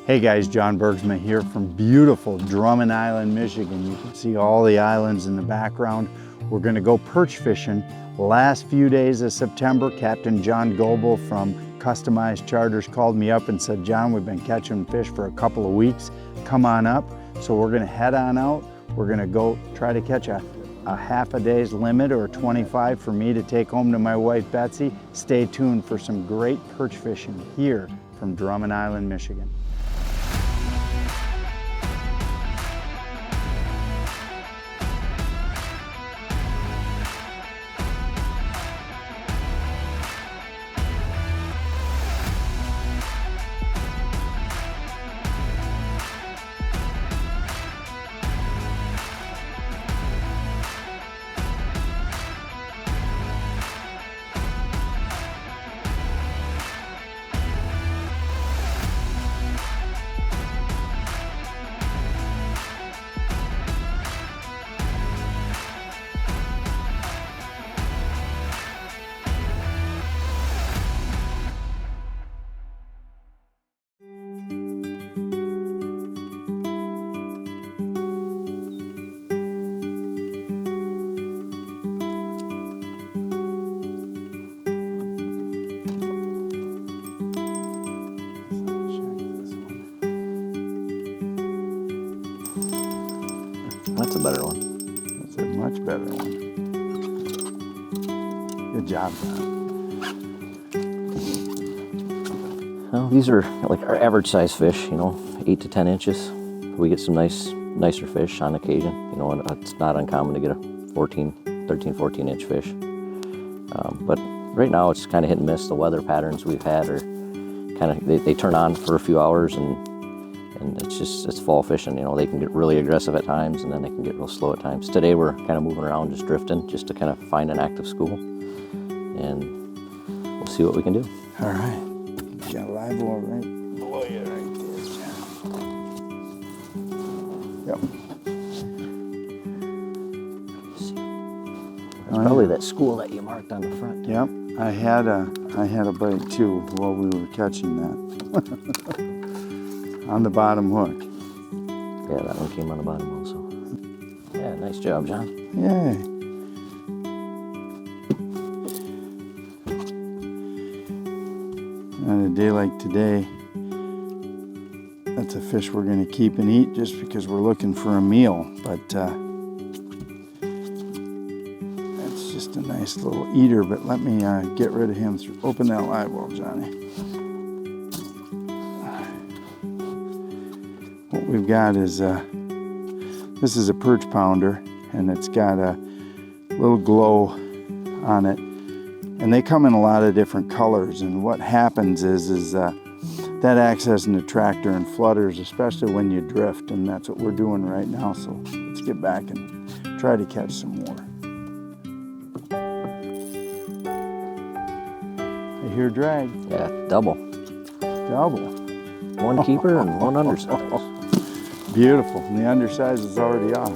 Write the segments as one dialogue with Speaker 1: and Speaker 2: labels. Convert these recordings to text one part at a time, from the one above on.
Speaker 1: Hey guys, John Bergsma here from beautiful Drummond Island, Michigan. You can see all the islands in the background. We're gonna go perch fishing. Last few days of September, Captain John Goebel from Customized Charters called me up and said, John, we've been catching fish for a couple of weeks. Come on up. So we're gonna head on out. We're gonna go try to catch a half a day's limit or 25 for me to take home to my wife, Betsy. Stay tuned for some great perch fishing here from Drummond Island, Michigan.
Speaker 2: That's a better one.
Speaker 1: That's a much better one. Good job, John.
Speaker 2: Well, these are like our average size fish, 8 to 10 inches. We get some nicer fish on occasion, and it's not uncommon to get a 13, 14 inch fish. But right now it's kind of hit and miss. The weather patterns we've had are kind of, they turn on for a few hours and it's fall fishing. They can get really aggressive at times and then they can get real slow at times. Today we're kind of moving around, just drifting, just to kind of find an active school, and we'll see what we can do.
Speaker 1: All right, you got a live oil right below you right there, John. Yep.
Speaker 2: That's probably that school that you marked on the front.
Speaker 1: Yep, I had a bite too while we were catching that. On the bottom hook.
Speaker 2: Yeah, that one came on the bottom also. Yeah, nice job, John.
Speaker 1: Yay. On a day like today, that's a fish we're going to keep and eat just because we're looking for a meal. But that's just a nice little eater. But let me get rid of him. Open that live well, Johnny. What we've got is this is a perch pounder, and it's got a little glow on it, and they come in a lot of different colors. And what happens is that acts as an attractor and flutters, especially when you drift, and that's what we're doing right now. So let's get back and try to catch some more. I hear drag.
Speaker 2: Yeah, double. One keeper and one undersize.
Speaker 1: Beautiful, and the undersize is already off.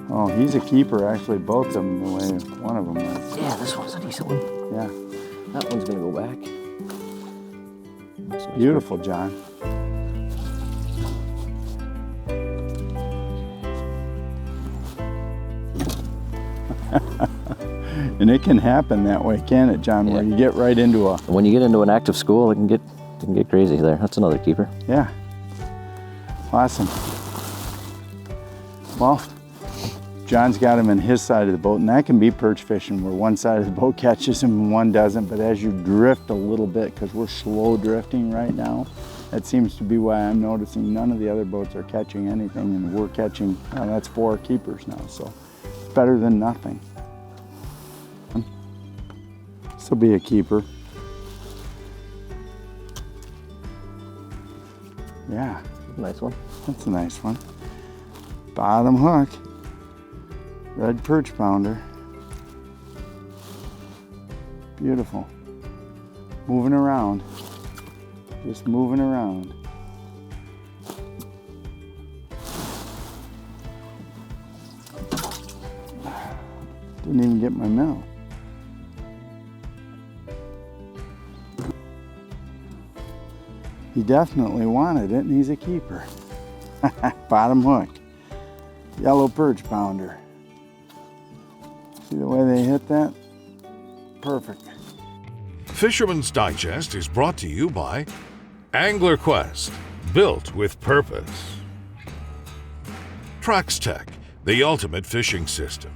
Speaker 1: Oh, he's a keeper, actually, both of them, the way one of them is.
Speaker 2: Yeah, this one's a decent one.
Speaker 1: Yeah.
Speaker 2: That one's gonna go back. Nice
Speaker 1: Beautiful, John. And it can happen that way, can it, John? Yeah. Where you get right into a...
Speaker 2: When you get into an active school, it can get crazy there. That's another keeper.
Speaker 1: Yeah. Awesome. Well, John's got him in his side of the boat, and that can be perch fishing where one side of the boat catches him and one doesn't. But as you drift a little bit, because we're slow drifting right now, that seems to be why I'm noticing none of the other boats are catching anything, and we're catching, that's 4 keepers now, so it's better than nothing. This will be a keeper. Yeah.
Speaker 2: Nice one.
Speaker 1: That's a nice one. Bottom hook. Red perch pounder. Beautiful. Moving around. Just moving around. Didn't even get my minnow. He definitely wanted it, and he's a keeper. Bottom hook. Yellow perch pounder. See the way they hit that? Perfect.
Speaker 3: Fisherman's Digest is brought to you by Angler Quest, built with purpose. Traxstech, the ultimate fishing system.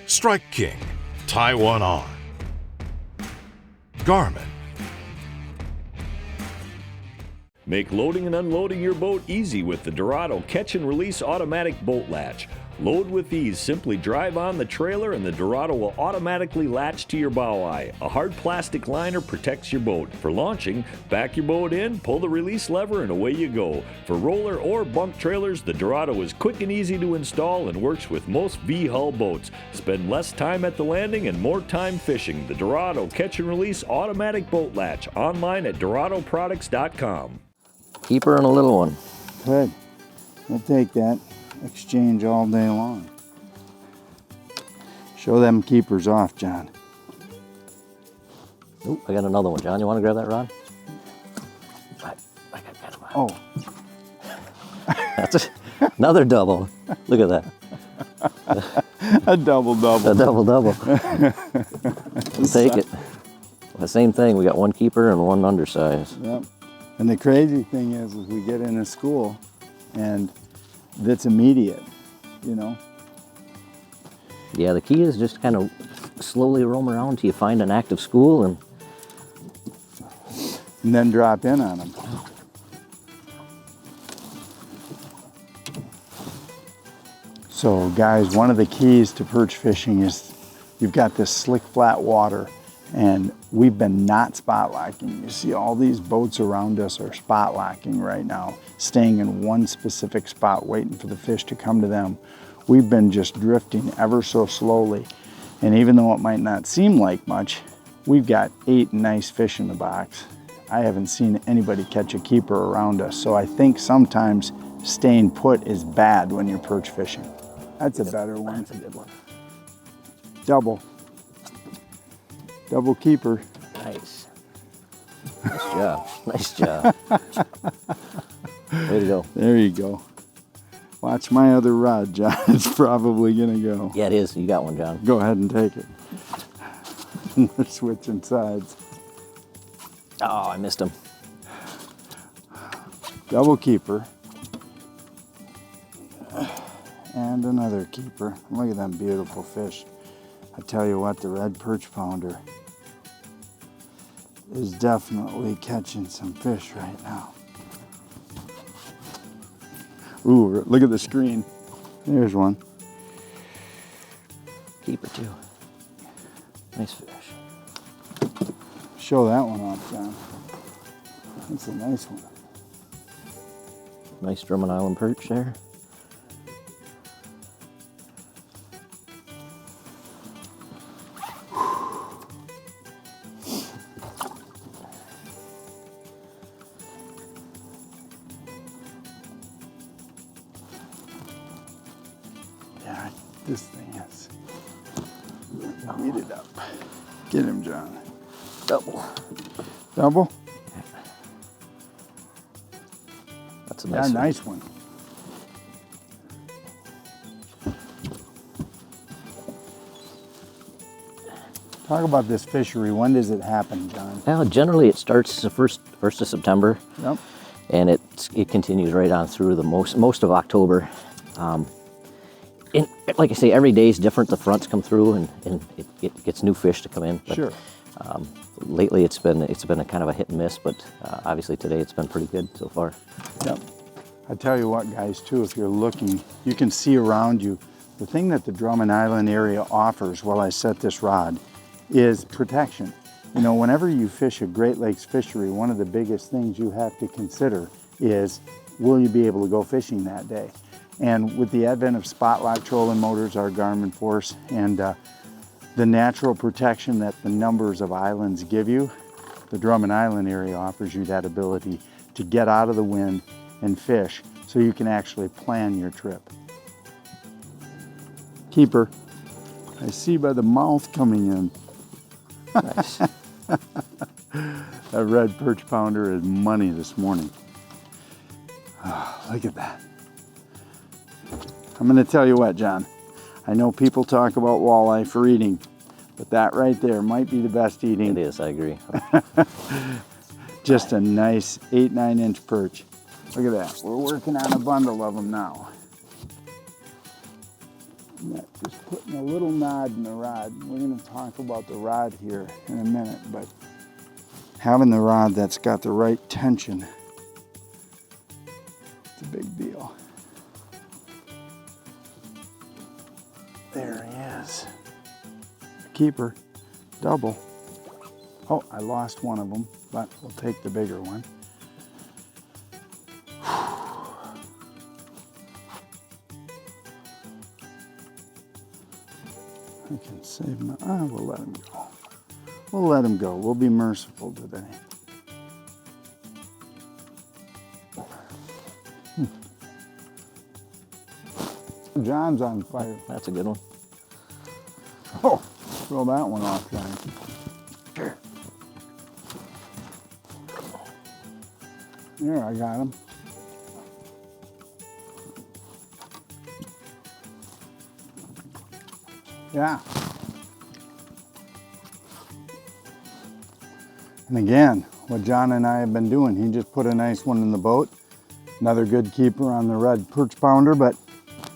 Speaker 3: Strike King, tie one on. Garmin.
Speaker 4: Make loading and unloading your boat easy with the Drotto Catch and Release Automatic Boat Latch. Load with ease. Simply drive on the trailer and the Drotto will automatically latch to your bow eye. A hard plastic liner protects your boat. For launching, back your boat in, pull the release lever, and away you go. For roller or bunk trailers, the Drotto is quick and easy to install and works with most V-hull boats. Spend less time at the landing and more time fishing. The Drotto Catch and Release Automatic Boat Latch. Online at DrottoProducts.com.
Speaker 2: Keeper and a little one.
Speaker 1: Good. We'll take that. Exchange all day long. Show them keepers off, John.
Speaker 2: Oop, I got another one. John, you want to grab that rod? I got him.
Speaker 1: Oh,
Speaker 2: That's another double. Look at that.
Speaker 1: a double-double.
Speaker 2: A double. We'll take it. The same thing. We got one keeper and one undersize.
Speaker 1: Yep. And the crazy thing is we get into school and that's immediate, you know.
Speaker 2: Yeah, the key is just kind of slowly roam around till you find an active school and
Speaker 1: then drop in on them. So guys, one of the keys to perch fishing is you've got this slick flat water, and we've been not spot locking. You see all these boats around us are spot locking right now, staying in one specific spot waiting for the fish to come to them. We've been just drifting ever so slowly, and even though it might not seem like much, we've got 8 nice fish in the box. I haven't seen anybody catch a keeper around us, so I think sometimes staying put is bad when you're perch fishing. That's a better one.
Speaker 2: That's a good one.
Speaker 1: Double keeper.
Speaker 2: Nice. Nice job. Nice job. Way to go.
Speaker 1: There you go. Watch my other rod, John. It's probably gonna go.
Speaker 2: Yeah, it is. You got one, John.
Speaker 1: Go ahead and take it. We're switching sides.
Speaker 2: Oh, I missed him.
Speaker 1: Double keeper. And another keeper. Look at them beautiful fish. I tell you what, the red perch pounder is definitely catching some fish right now. Ooh, look at the screen. There's one.
Speaker 2: Keeper too. Nice fish.
Speaker 1: Show that one off, John. That's a nice one.
Speaker 2: Nice Drummond Island perch there.
Speaker 1: Yeah, this thing is heated up. Get him, John.
Speaker 2: Double.
Speaker 1: Double?
Speaker 2: That's a
Speaker 1: Yeah,
Speaker 2: nice one.
Speaker 1: nice one. Talk about this fishery. When does it happen, John?
Speaker 2: Well, generally it starts the first of September.
Speaker 1: Yep.
Speaker 2: And it continues right on through the most of October. And like I say, every day is different. The fronts come through, and it gets new fish to come in. But,
Speaker 1: Sure.
Speaker 2: Lately, it's been a kind of a hit and miss, but obviously today it's been pretty good so far.
Speaker 1: Yep. I tell you what, guys, too, if you're looking, you can see around you. The thing that the Drummond Island area offers while I set this rod is protection. You know, whenever you fish a Great Lakes fishery, one of the biggest things you have to consider is, will you be able to go fishing that day? And with the advent of spot lock trolling motors, our Garmin Force, and the natural protection that the numbers of islands give you, the Drummond Island area offers you that ability to get out of the wind and fish so you can actually plan your trip. Keeper, I see by the mouth coming in.
Speaker 2: Nice.
Speaker 1: That red perch pounder is money this morning. Oh, look at that. I'm gonna tell you what, John. I know people talk about walleye for eating, but that right there might be the best eating.
Speaker 2: It is, I agree.
Speaker 1: Just a nice 8-9 inch perch. Look at that. We're working on a bundle of them now. Just putting a little knot in the rod. We're going to talk about the rod here in a minute, but having the rod that's got the right tension, it's a big deal. There he is. Keeper, double. Oh, I lost one of them, but we'll take the bigger one. I can save my, we'll let him go. We'll let him go. We'll be merciful today. John's on fire.
Speaker 2: That's a good one.
Speaker 1: Oh, throw that one off, John. Here. There, I got him. Yeah. And again, what John and I have been doing, he just put a nice one in the boat. Another good keeper on the red perch pounder, but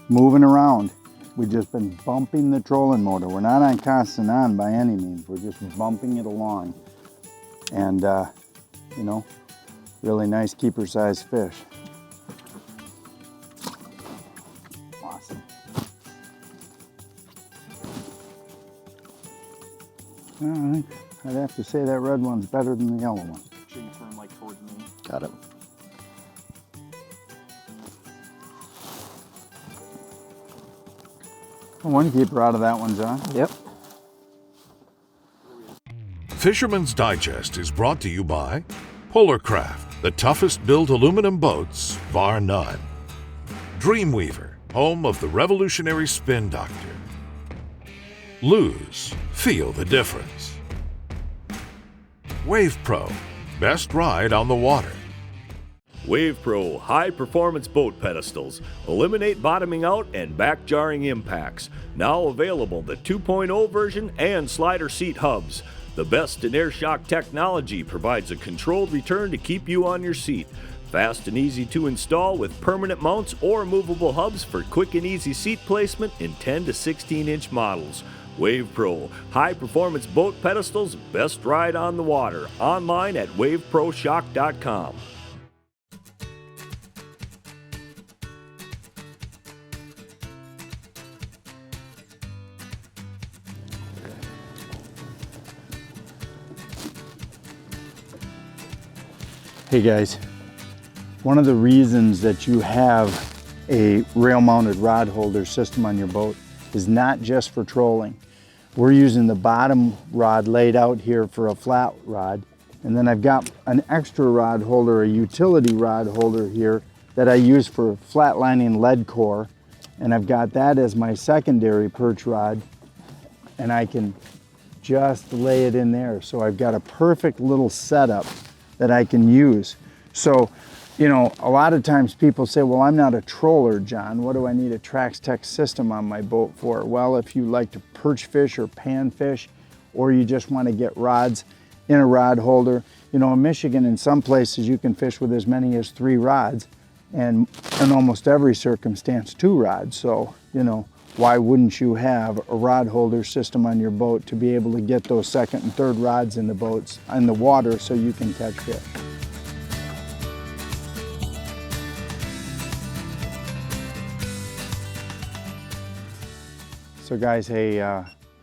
Speaker 1: moving around. We've just been bumping the trolling motor. We're not on constant on by any means. We're just bumping it along. And, you know, really nice keeper sized fish. Awesome. All right. I'd have to say that red one's better than the yellow one.
Speaker 5: Should you turn like towards me?
Speaker 2: Got it.
Speaker 1: One keeper out of that one, John.
Speaker 2: Yep.
Speaker 3: Fisherman's Digest is brought to you by Kraft, the toughest built aluminum boats, bar none. Dreamweaver, home of the revolutionary Spin Doctor. Lose, feel the difference. WavePro, best ride on the water.
Speaker 4: WavePro high-performance boat pedestals eliminate bottoming out and back-jarring impacts. Now available the 2.0 version and slider seat hubs. The best in air shock technology provides a controlled return to keep you on your seat. Fast and easy to install with permanent mounts or movable hubs for quick and easy seat placement in 10 to 16-inch models. WavePro high-performance boat pedestals, best ride on the water. Online at waveproshock.com.
Speaker 1: Hey guys, one of the reasons that you have a rail-mounted rod holder system on your boat is not just for trolling. We're using the bottom rod laid out here for a flat rod, and then I've got an extra rod holder, a utility rod holder here that I use for flatlining lead core, and I've got that as my secondary perch rod, and I can just lay it in there. So I've got a perfect little setup that I can use. So, you know, a lot of times people say, well, I'm not a troller, John. What do I need a Traxstech system on my boat for? Well, if you like to perch fish or pan fish, or you just want to get rods in a rod holder. You know, in Michigan, in some places, you can fish with as many as 3 rods, and in almost every circumstance, 2 rods. So, you know, why wouldn't you have a rod holder system on your boat to be able to get those second and third rods in the boats, in the water, so you can catch fish? So guys, hey,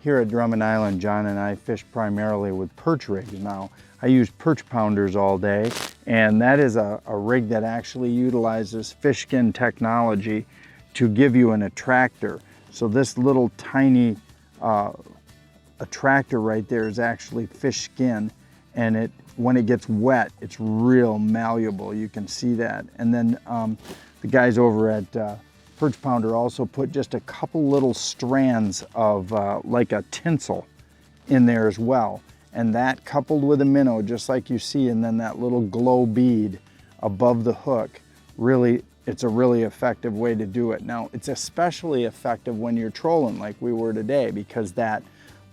Speaker 1: here at Drummond Island, John and I fish primarily with perch rigs. Now, I use perch pounders all day, and that is a rig that actually utilizes fish skin technology to give you an attractor. So this little tiny attractor right there is actually fish skin, and when it gets wet, it's real malleable. You can see that. And then the guys over at Perch Pounder also put just a couple little strands of like a tinsel in there as well. And that coupled with a minnow, just like you see, and then that little glow bead above the hook, really, it's a really effective way to do it. Now, it's especially effective when you're trolling like we were today, because that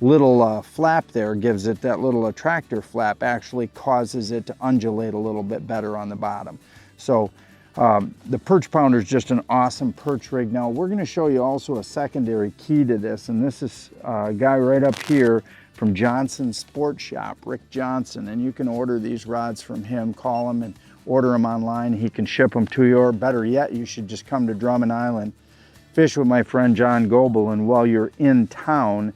Speaker 1: little flap there gives it, that little attractor flap actually causes it to undulate a little bit better on the bottom. So the perch pounder is just an awesome perch rig. Now we're going to show you also a secondary key to this, and this is a guy right up here from Johnson Sport Shop, Rick Johnson, and you can order these rods from him. Call him and order them online. He can ship them to you, or better yet, you should just come to Drummond Island, fish with my friend John Goebel, and while you're in town,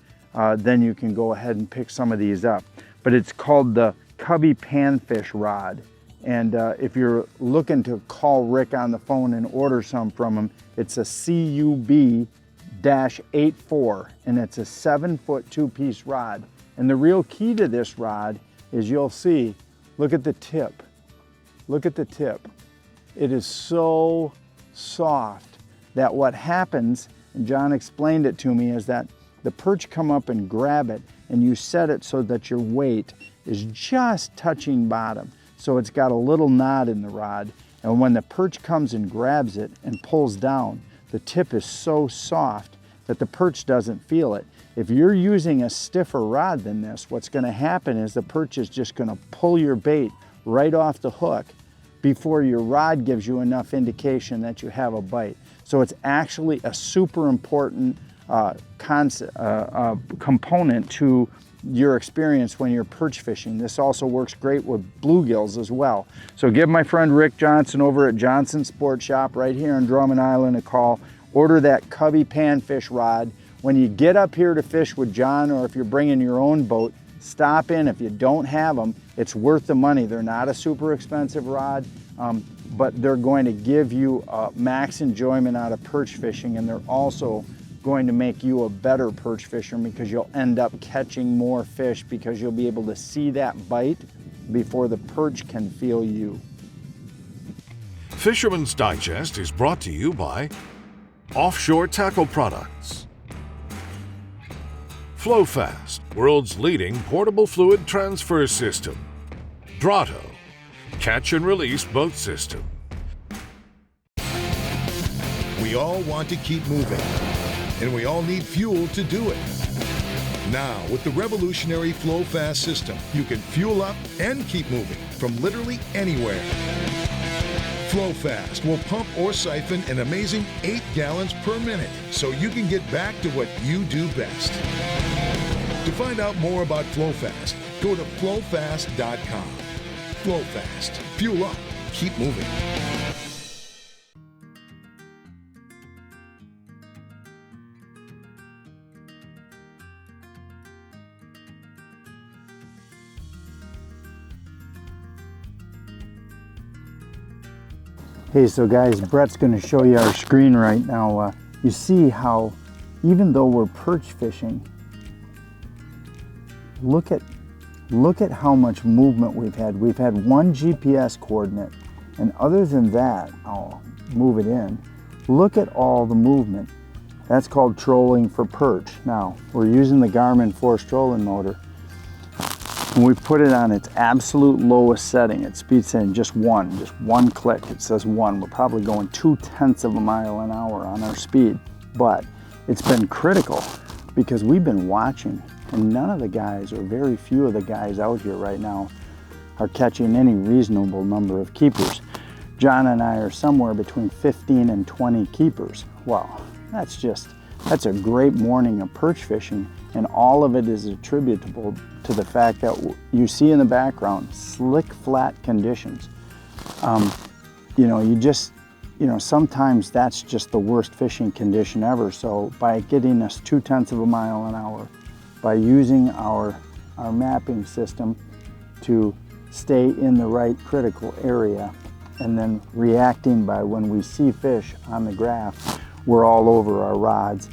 Speaker 1: then you can go ahead and pick some of these up. But it's called the Cubby Panfish rod. And if you're looking to call Rick on the phone and order some from him, it's a CUB-84, and it's a 7-foot 2-piece rod. And the real key to this rod is, you'll see, look at the tip. Look at the tip. It is so soft that what happens, and John explained it to me, is that the perch come up and grab it, and you set it so that your weight is just touching bottom. So it's got a little knot in the rod, and when the perch comes and grabs it and pulls down, the tip is so soft that the perch doesn't feel it. If you're using a stiffer rod than this, what's going to happen is the perch is just going to pull your bait right off the hook before your rod gives you enough indication that you have a bite. So it's actually a super important component to your experience when you're perch fishing. This also works great with bluegills as well. So give my friend Rick Johnson over at Johnson Sport Shop right here in Drummond Island a call. Order that Cubby Panfish rod. When you get up here to fish with John, or if you're bringing your own boat, stop in. If you don't have them, it's worth the money. They're not a super expensive rod, but they're going to give you max enjoyment out of perch fishing, and they're also going to make you a better perch fisherman, because you'll end up catching more fish because you'll be able to see that bite before the perch can feel you.
Speaker 3: Fisherman's Digest is brought to you by Offshore Tackle Products, Flo-Fast, world's leading portable fluid transfer system, Drotto, catch and release boat system.
Speaker 5: We all want to keep moving, and we all need fuel to do it. Now, with the revolutionary Flo-Fast system, you can fuel up and keep moving from literally anywhere. Flo-Fast will pump or siphon an amazing 8 gallons per minute, so you can get back to what you do best. To find out more about Flo-Fast, go to flofast.com. Flo-Fast. Fuel up. Keep moving.
Speaker 1: Hey, so guys, Brett's going to show you our screen right now. You see how, even though we're perch fishing, look at how much movement we've had. We've had one GPS coordinate, and other than that, I'll move it in. Look at all the movement. That's called trolling for perch. Now, we're using the Garmin force trolling motor, and we put it on its absolute lowest setting. It speeds in just one click. It says 1. We're probably going 0.2 of a mile an hour on our speed, but it's been critical because we've been watching, and none of the guys, or very few of the guys out here right now, are catching any reasonable number of keepers. John and I are somewhere between 15 and 20 keepers. Well, that's a great morning of perch fishing, and all of it is attributable to the fact that you see in the background slick, flat conditions. Sometimes that's just the worst fishing condition ever. So by getting us 0.2 of a mile an hour, by using our mapping system to stay in the right critical area, and then reacting by when we see fish on the graph, we're all over our rods.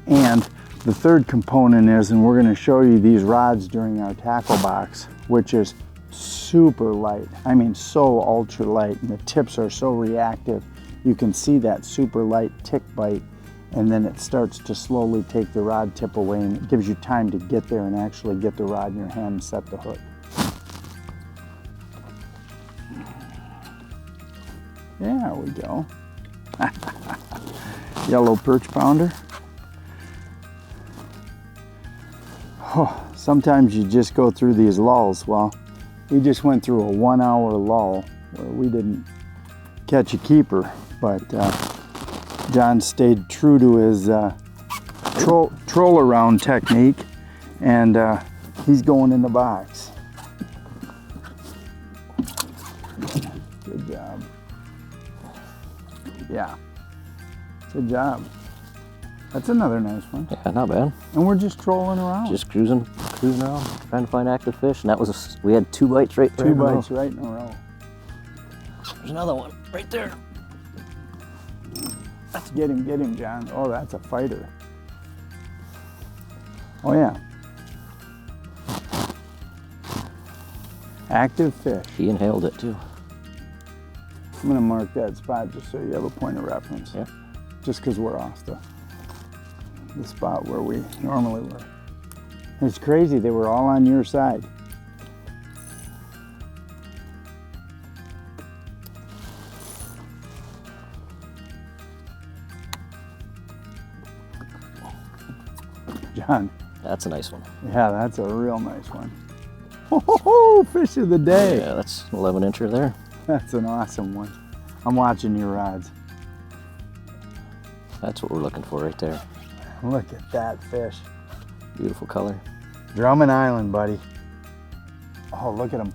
Speaker 1: And the third component is, and we're going to show you these rods during our tackle box, which is super light. I mean, so ultra light, and the tips are so reactive. You can see that super light tick bite, and then it starts to slowly take the rod tip away, and it gives you time to get there and actually get the rod in your hand and set the hook. There we go. Yellow perch pounder. Oh, sometimes you just go through these lulls. Well, we just went through a 1 hour lull where we didn't catch a keeper, but John stayed true to his troll around technique, and he's going in the box. Good job. Yeah, good job. That's another nice one.
Speaker 2: Yeah, not bad.
Speaker 1: And we're just trolling around.
Speaker 2: Just cruising around, trying to find active fish, and that was we had 2 bites right there.
Speaker 1: 2 bites right in a row.
Speaker 2: There's another one right there.
Speaker 1: Get him, John. Oh, that's a fighter. Oh yeah. Active fish.
Speaker 2: He inhaled it too.
Speaker 1: I'm gonna mark that spot just so you have a point of reference.
Speaker 2: Yeah.
Speaker 1: Just because we're off the spot where we normally were. It's crazy, they were all on your side. John.
Speaker 2: That's a nice one.
Speaker 1: Yeah, that's a real nice one. Oh, fish of the day.
Speaker 2: Yeah, that's an 11-incher there.
Speaker 1: That's an awesome one. I'm watching your rods.
Speaker 2: That's what we're looking for right there.
Speaker 1: Look at that fish.
Speaker 2: Beautiful color.
Speaker 1: Drummond Island, buddy. Oh, look at him.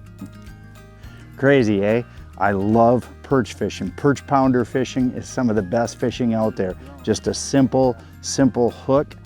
Speaker 1: Crazy, eh? I love perch fishing. Perch pounder fishing is some of the best fishing out there. Just a simple hook,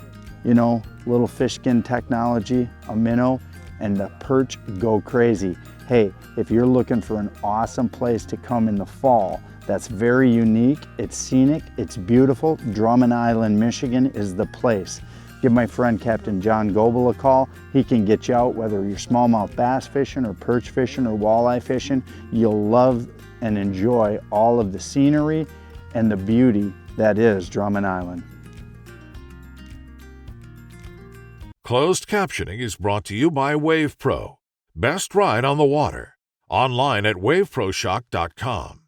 Speaker 1: you know, little fish skin technology, a minnow, and the perch go crazy. Hey, if you're looking for an awesome place to come in the fall, that's very unique, it's scenic, it's beautiful, Drummond Island, Michigan is the place. Give my friend Captain John Goebel a call. He can get you out, whether you're smallmouth bass fishing or perch fishing or walleye fishing. You'll love and enjoy all of the scenery and the beauty that is Drummond Island.
Speaker 3: Closed captioning is brought to you by WavePro. Best ride on the water. Online at waveproshock.com.